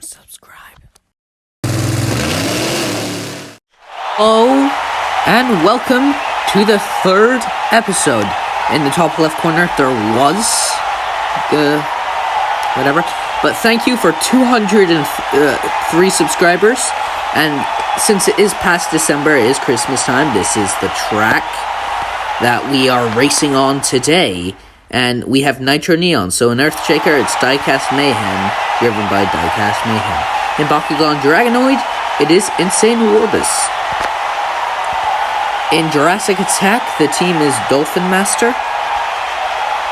subscribe. Hello, and welcome to the third episode. In the top left corner, there was, whatever. But thank you for 203 subscribers. And since it is past December, it is Christmas time, this is the track that we are racing on today. And we have Nitro Neon. So in Earthshaker, it's Diecast Mayhem, driven by Diecast Mayhem. In Bakugan Dragonoid, it is Insane Warbus. In Jurassic Attack, the team is Dolphin Master.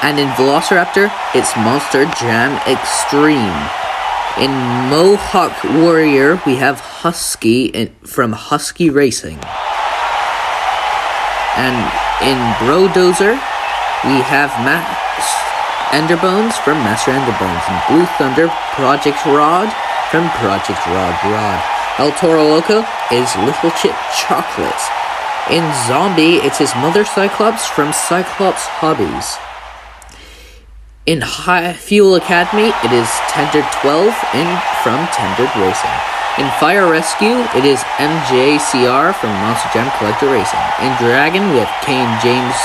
And in Velociraptor, it's Monster Jam Extreme. In Mohawk Warrior, we have Husky from Husky Racing. And in Brodozer, we have Enderbones from Master Enderbones. And Blue Thunder, Project Rod from Project Rod. El Toro Loco is Little Chip Chocolate. In Zombie, it's his mother Cyclops from Cyclops Hobbies. In High Fuel Academy, it is Tender 12 from Tendered Racing. In Fire Rescue, it is MJCR from Monster Jam Collector Racing. In Dragon, we have Kane James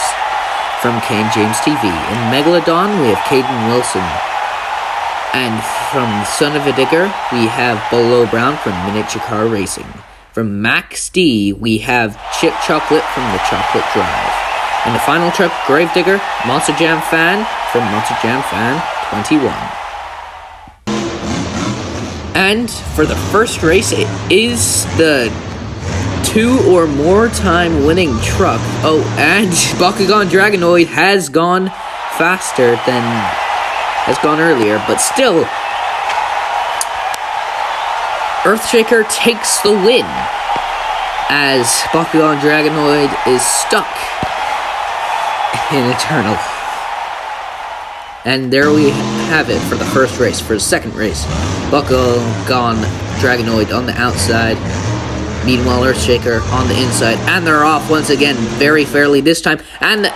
from Kane James TV. In Megalodon, we have Caden Wilson. And from Son of a Digger, we have Bolo Brown from Miniature Car Racing. From Max D, we have Chip Chocolate from the Chocolate Drive. And the final truck, Gravedigger, Monster Jam Fan from Monster Jam Fan 21. And for the first race, it is the 2 or more time winning truck. Oh, and Bakugan Dragonoid has gone faster than has gone earlier, but still, Earthshaker takes the win as Bakugan Dragonoid is stuck in Eternal. And there we have it for the first race. For the second race, Bakugan Dragonoid on the outside, meanwhile Earthshaker on the inside, and they're off once again very fairly this time, and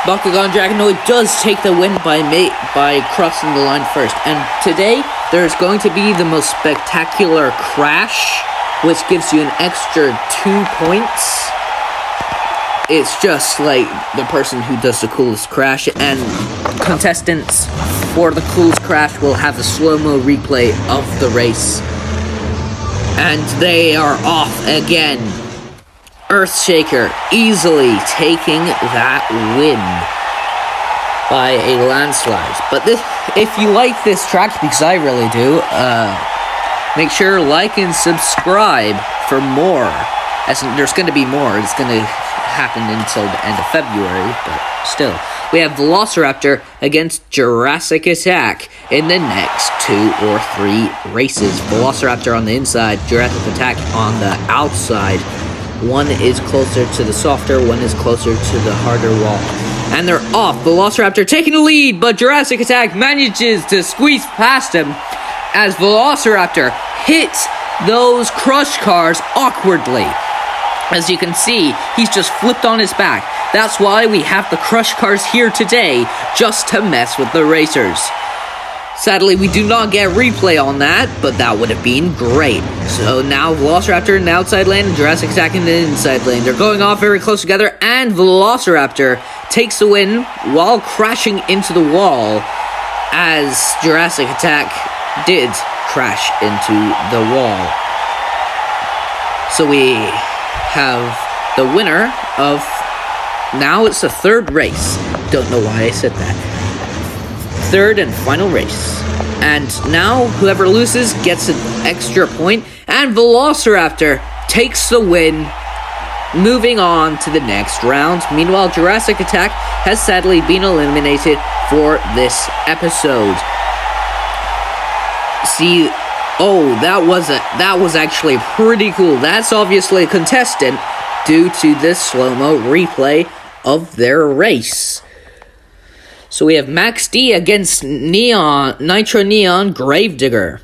Bakugan Dragonoid does take the win by crossing the line first. And today there's going to be the most spectacular crash, which gives you an extra 2 points. It's just like the person who does the coolest crash, and contestants for the coolest crash will have a slow-mo replay of the race. And they are off again. Earthshaker easily taking that win by a landslide. But if you like this track, because I really do, make sure to like and subscribe for more. As in, there's going to be more. It's going to happen until the end of February, but still. We have Velociraptor against Jurassic Attack in the next 2 or 3 races. Velociraptor on the inside, Jurassic Attack on the outside. One is closer to the softer, one is closer to the harder wall. And they're off. Velociraptor taking the lead, but Jurassic Attack manages to squeeze past him as Velociraptor hits those crush cars awkwardly. As you can see, he's just flipped on his back. That's why we have the crush cars here today, just to mess with the racers. Sadly, we do not get replay on that, but that would have been great. So now Velociraptor in the outside lane and Jurassic Attack in the inside lane. They're going off very close together, and Velociraptor takes the win while crashing into the wall, as Jurassic Attack did crash into the wall. So we have the winner of, now it's the third race. Don't know why I said that. Third and final race. And now whoever loses gets an extra point, and Velociraptor takes the win, moving on to the next round. Meanwhile, Jurassic Attack has sadly been eliminated for this episode. See, oh, that was actually pretty cool. That's obviously a contestant due to this slow-mo replay of their race. So we have Max D against Nitro Neon Gravedigger.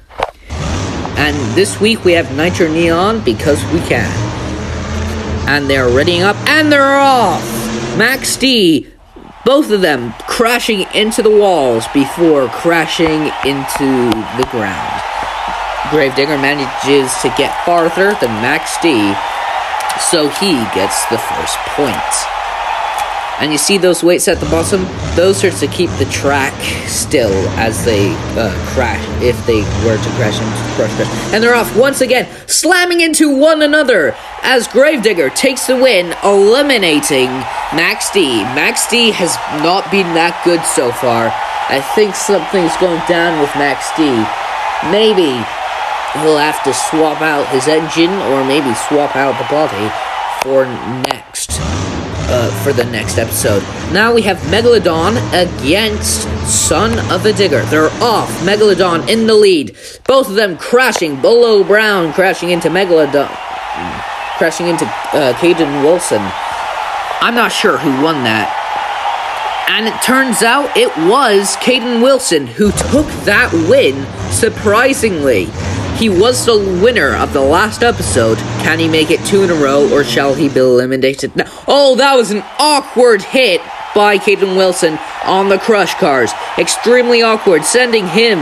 And this week we have Nitro Neon because we can. And they're readying up, and they're off! Max D, both of them crashing into the walls before crashing into the ground. Gravedigger manages to get farther than Max D, so he gets the first point. And you see those weights at the bottom? Those are to keep the track still as they crash, if they were to crash into the crash. And they're off once again, slamming into one another as Gravedigger takes the win, eliminating Max D. Max D has not been that good so far. I think something's going down with Max D. Maybe he'll have to swap out his engine, or maybe swap out the body for the next episode. Now we have Megalodon against Son of a Digger. They're off. Megalodon in the lead. Both of them crashing. Bolo Brown crashing into Megalodon. Crashing into Caden Wilson. I'm not sure who won that. And it turns out it was Caden Wilson who took that win, surprisingly. He was the winner of the last episode. Can he make it 2 in a row, or shall he be eliminated? No. Oh, that was an awkward hit by Caden Wilson on the crush cars. Extremely awkward, sending him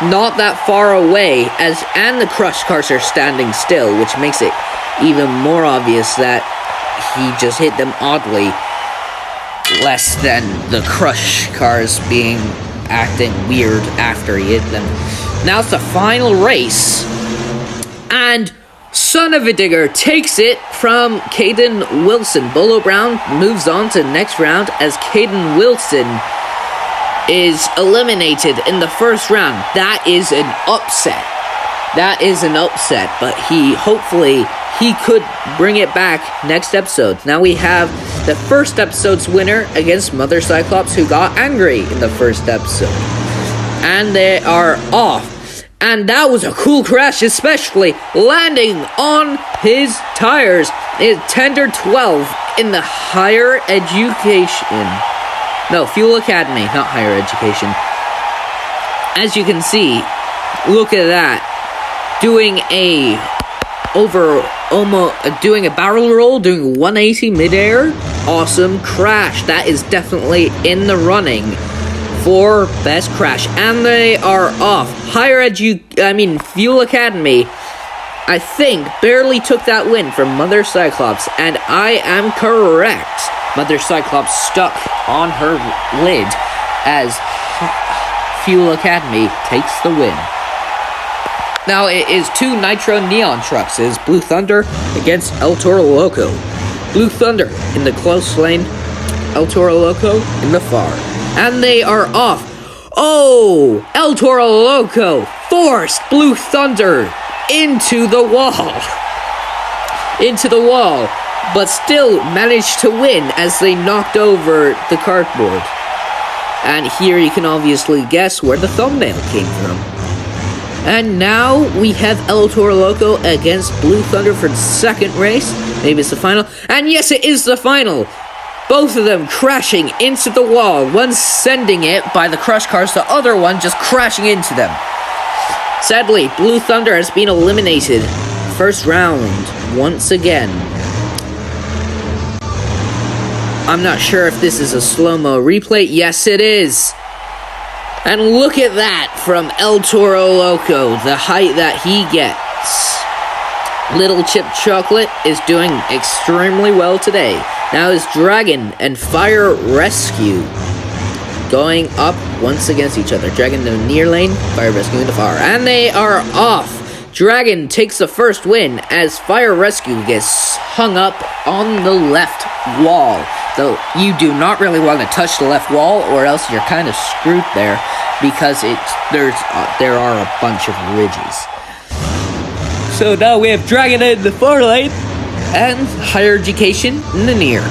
not that far away, and the crush cars are standing still, which makes it even more obvious that he just hit them oddly, less than the crush cars acting weird after he hit them. Now it's the final race, and Son of a Digger takes it from Caden Wilson. Bolo Brown moves on to the next round as Caden Wilson is eliminated in the first round. That is an upset. But hopefully he could bring it back next episode. Now we have the first episode's winner against Mother Cyclops, who got angry in the first episode. And they are off. And that was a cool crash, especially landing on his tires. It's Tender 12 in the Higher Education. No, Fuel Academy, not Higher Education. As you can see, look at that. Doing a barrel roll, doing 180 midair. Awesome crash. That is definitely in the running for best crash, and they are off. Fuel Academy, I think, barely took that win from Mother Cyclops, and I am correct. Mother Cyclops stuck on her lid as Fuel Academy takes the win. Now it is 2 Nitro Neon trucks. It is Blue Thunder against El Toro Loco. Blue Thunder in the close lane, El Toro Loco in the far. And they are off. Oh, El Toro Loco forced Blue Thunder into the wall, but still managed to win as they knocked over the cardboard. And here you can obviously guess where the thumbnail came from. And now we have El Toro Loco against Blue Thunder for the second race. Maybe it's the final. And yes, it is the final. Both of them crashing into the wall. One sending it by the crush cars, the other one just crashing into them. Sadly, Blue Thunder has been eliminated. First round, once again. I'm not sure if this is a slow-mo replay. Yes, it is. And look at that from El Toro Loco, the height that he gets. Little Chip Chocolate is doing extremely well today. Now is Dragon and Fire Rescue going up once against each other. Dragon in the near lane, Fire Rescue in the far. And they are off. Dragon takes the first win as Fire Rescue gets hung up on the left wall. Though you do not really want to touch the left wall, or else you're kind of screwed there, because there are a bunch of ridges. So now we have Dragon in the far lane and Higher Education in the near.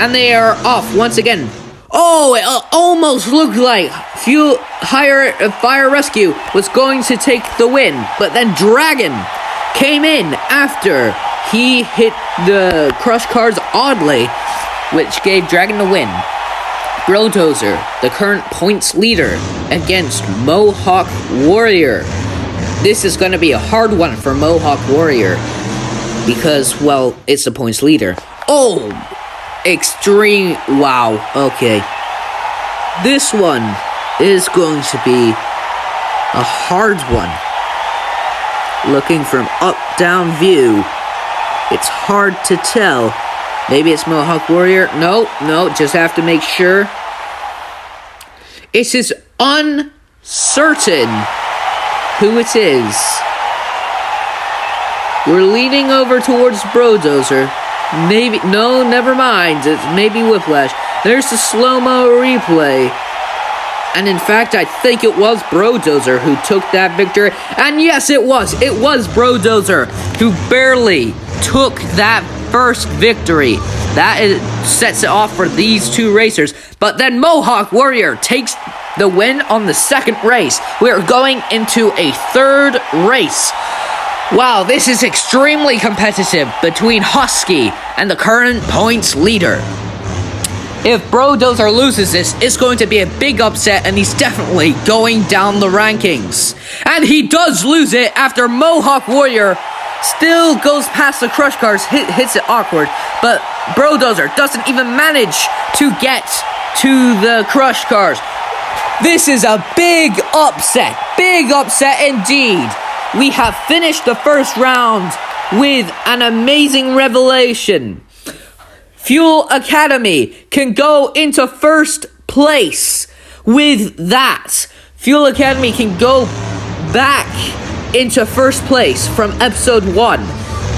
And they are off once again. Oh, it almost looked like Fire Rescue was going to take the win, but then Dragon came in after he hit the crush cars oddly, which gave Dragon the win. Grilldozer, the current points leader, against Mohawk Warrior. This is going to be a hard one for Mohawk Warrior because, well, it's the points leader. Oh, extreme. Wow. Okay. This one is going to be a hard one. looking from up-down view. It's hard to tell. Maybe it's Mohawk Warrior. No, just have to make sure. It is uncertain who it is. We're leaning over towards Brodozer. Maybe, no, never mind. It's maybe Whiplash. There's the slow-mo replay. And in fact, I think it was Brodozer who took that victory. And yes, it was. It was Brodozer who barely took that first victory. Sets it off for these two racers. But then Mohawk Warrior takes the win on the second race. We are going into a third race. Wow, this is extremely competitive between Husky and the current points leader. If Brodozer loses this, it's going to be a big upset, and he's definitely going down the rankings. And he does lose it after Mohawk Warrior still goes past the crush cars, hits it awkward, but Brodozer doesn't even manage to get to the crush cars. This is a big upset indeed. We have finished the first round with an amazing revelation. Fuel Academy can go into first place with that. Fuel Academy can go back into first place from episode 1.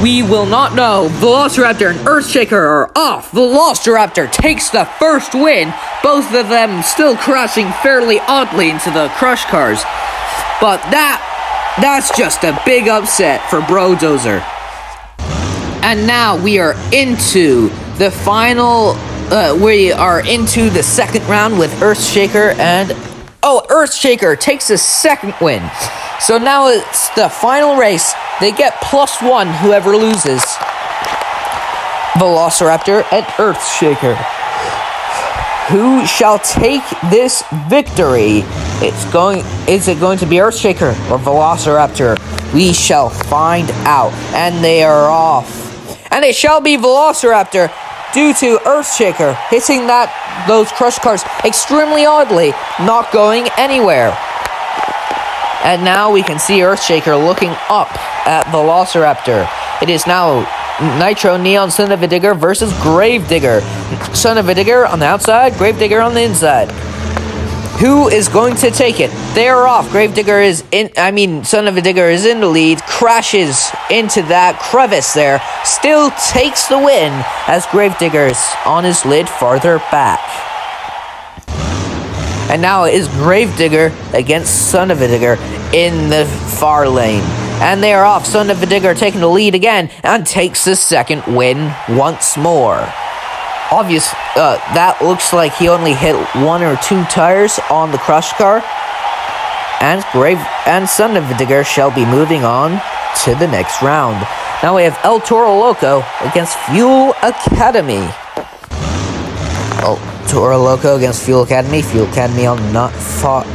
We will not know. Velociraptor and Earthshaker are off. Velociraptor takes the first win. Both of them still crashing fairly oddly into the crush cars. But that's just a big upset for Brodozer. And now we are into the final, we are into the second round with Earthshaker and... Oh, Earthshaker takes the second win. So now it's the final race. They get +1, whoever loses. Velociraptor and Earthshaker. Who shall take this victory? Is it going to be Earthshaker or Velociraptor? We shall find out. And they are off. And it shall be Velociraptor due to Earthshaker hitting those crush cars extremely oddly, not going anywhere. And now we can see Earthshaker looking up at Velociraptor. It is now Nitro Neon Son of a Digger versus Gravedigger. Son of a Digger on the outside, Gravedigger on the inside. Who is going to take it? They are off. Gravedigger is Son of a Digger is in the lead, crashes into that crevice there, still takes the win as Gravedigger is on his lid farther back. And now it is Gravedigger against Son of a Digger in the far lane. And they are off. Son of a Digger taking the lead again and takes the second win once more. That looks like he only hit 1 or 2 tires on the crush car. And Son of a Digger shall be moving on to the next round. Now we have El Toro Loco against Fuel Academy. Toro Loco against Fuel Academy. Fuel Academy on the not far,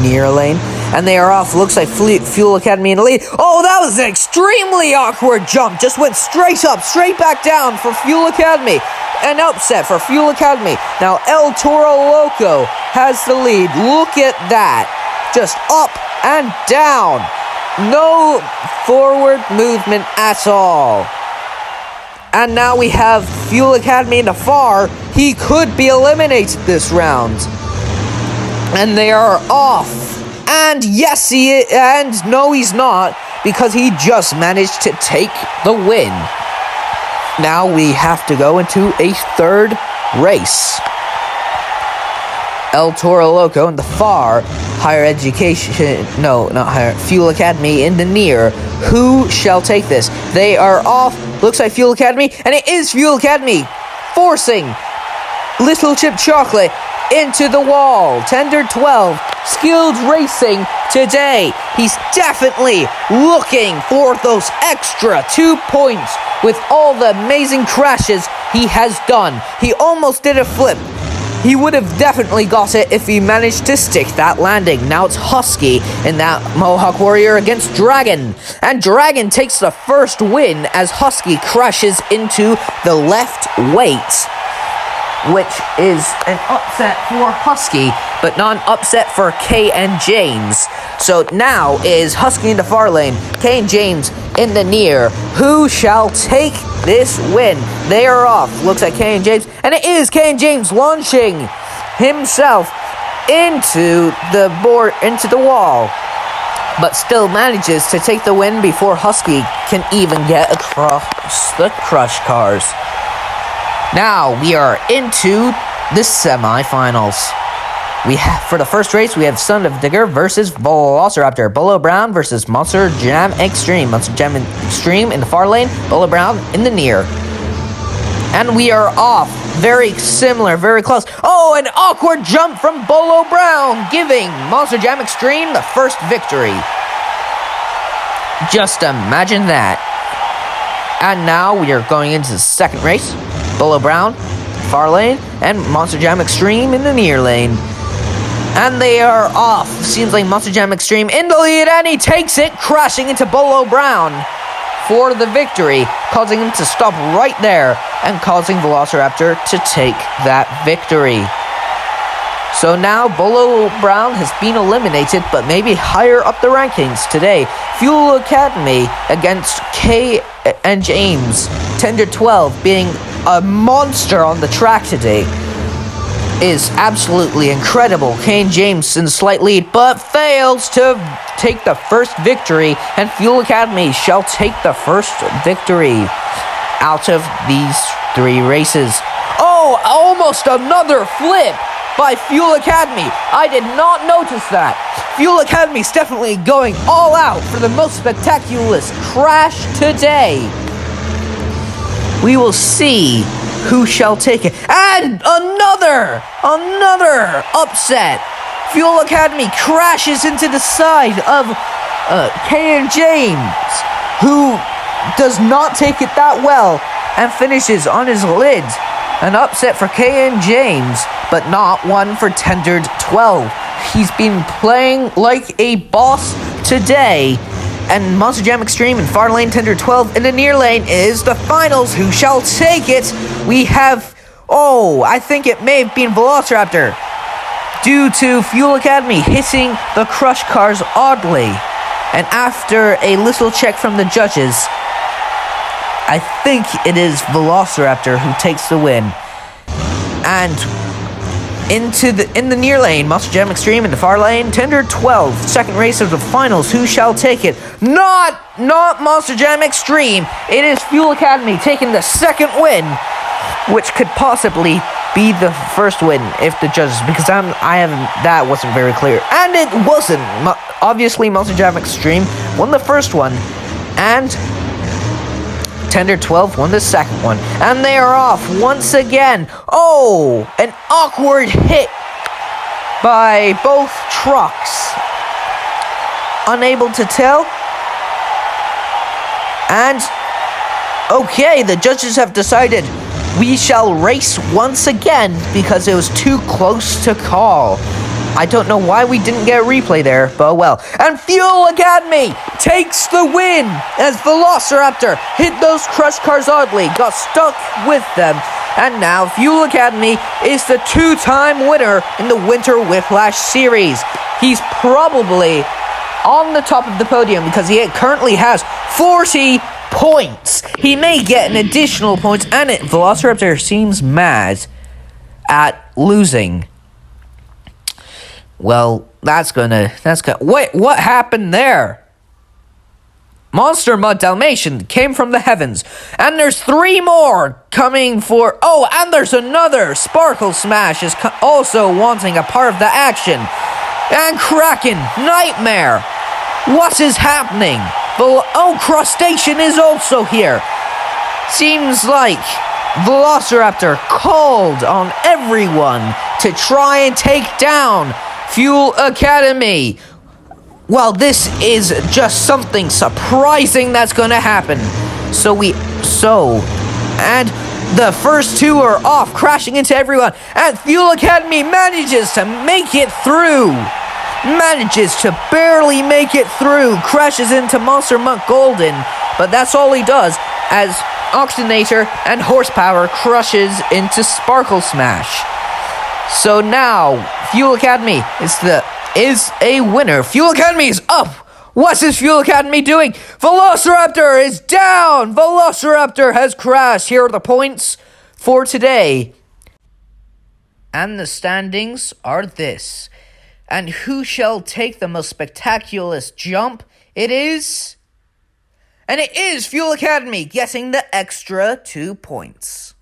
near lane. And they are off. Looks like Fuel Academy in the lead. Oh, that was an extremely awkward jump. Just went straight up, straight back down for Fuel Academy. An upset for Fuel Academy. Now El Toro Loco has the lead. Look at that. Just up and down. No forward movement at all. And now we have Fuel Academy in the far. He could be eliminated this round. And they are off. And yes, he is. And no, he's not. Because he just managed to take the win. Now we have to go into a third race. El Toro Loco in the far. Higher education. No, not higher. Fuel Academy in the near. Who shall take this? They are off. Looks like Fuel Academy, and it is Fuel Academy forcing Little Chip Chocolate into the wall. Tender 12, skilled racing today. He's definitely looking for those extra 2 points with all the amazing crashes he has done. He almost did a flip. He would have definitely got it if he managed to stick that landing. Now it's Husky in that Mohawk Warrior against Dragon. And Dragon takes the first win as Husky crashes into the left weight. which is an upset for Husky, but not an upset for Kay and James. So now is Husky in the far lane, Kay and James in the near. Who shall take this win? They are off. Looks like Kay and James, and it is Kay and James launching himself into the wall, but still manages to take the win before Husky can even get across the crush cars. Now we are into the semifinals. For the first race, we have Son of Digger versus Velociraptor. Bolo Brown versus Monster Jam Extreme. Monster Jam Extreme in the far lane, Bolo Brown in the near. And we are off. Very similar, very close. Oh, an awkward jump from Bolo Brown, giving Monster Jam Extreme the first victory. Just imagine that. And now we are going into the second race. Bolo Brown, far lane, and Monster Jam Extreme in the near lane. And they are off. Seems like Monster Jam Extreme in the lead, and he takes it, crashing into Bolo Brown for the victory, causing him to stop right there and causing Velociraptor to take that victory. So now Bolo Brown has been eliminated, but maybe higher up the rankings today. Fuel Academy against Kay and James. Tender 12 being a monster on the track today is absolutely incredible. Kay and James in a slight lead, but fails to take the first victory, and Fuel Academy shall take the first victory out of these three races. Oh, almost another flip by Fuel Academy. I did not notice that. Fuel Academy's definitely going all out for the most spectacular crash today. We will see who shall take it. And another upset. Fuel Academy crashes into the side of Kay and James, who does not take it that well and finishes on his lid. An upset for Kay and James, but not one for Tendered 12. He's been playing like a boss today. And Monster Jam Extreme in far lane, Tender 12 in the near lane is the finals. Who shall take it? We have, I think it may have been Velociraptor, due to Fuel Academy hitting the crush cars oddly. And after a little check from the judges, I think it is Velociraptor who takes the win. And in the near lane, Monster Jam Extreme in the far lane, Tender 12, second race of the finals. Who shall take it? Not Monster Jam Extreme. It is Fuel Academy taking the second win, which could possibly be the first win if the judges, because that wasn't very clear, and it wasn't. Obviously, Monster Jam Extreme won the first one, and Tender 12 won the second one, and they are off once again. Oh, an awkward hit by both trucks. Unable to tell. And, okay, the judges have decided we shall race once again because it was too close to call. I don't know why we didn't get a replay there, but well. And Fuel Academy takes the win as Velociraptor hit those crush cars oddly, got stuck with them. And now Fuel Academy is the two-time winner in the Winter Whiplash series. He's probably on the top of the podium because he currently has 40 points. He may get an additional points, and Velociraptor seems mad at losing. Well, wait, what happened there? Monster Mud Dalmatian came from the heavens, and there's three more coming for, and there's another. Sparkle Smash is also wanting a part of the action. And Kraken, Nightmare, what is happening? Crustacean is also here. Seems like Velociraptor called on everyone to try and take down Fuel Academy. Well, this is just something surprising that's gonna happen. And the first two are off, crashing into everyone, and Fuel Academy manages to make it through. Manages to barely make it through, crashes into Monster Monk Golden, but that's all he does, as Oxygenator and Horsepower crushes into Sparkle Smash. So now, Fuel Academy is a winner. Fuel Academy is up. What's this Fuel Academy doing? Velociraptor is down. Velociraptor has crashed. Here are the points for today. And the standings are this. And who shall take the most spectacular jump? It is Fuel Academy getting the extra 2 points.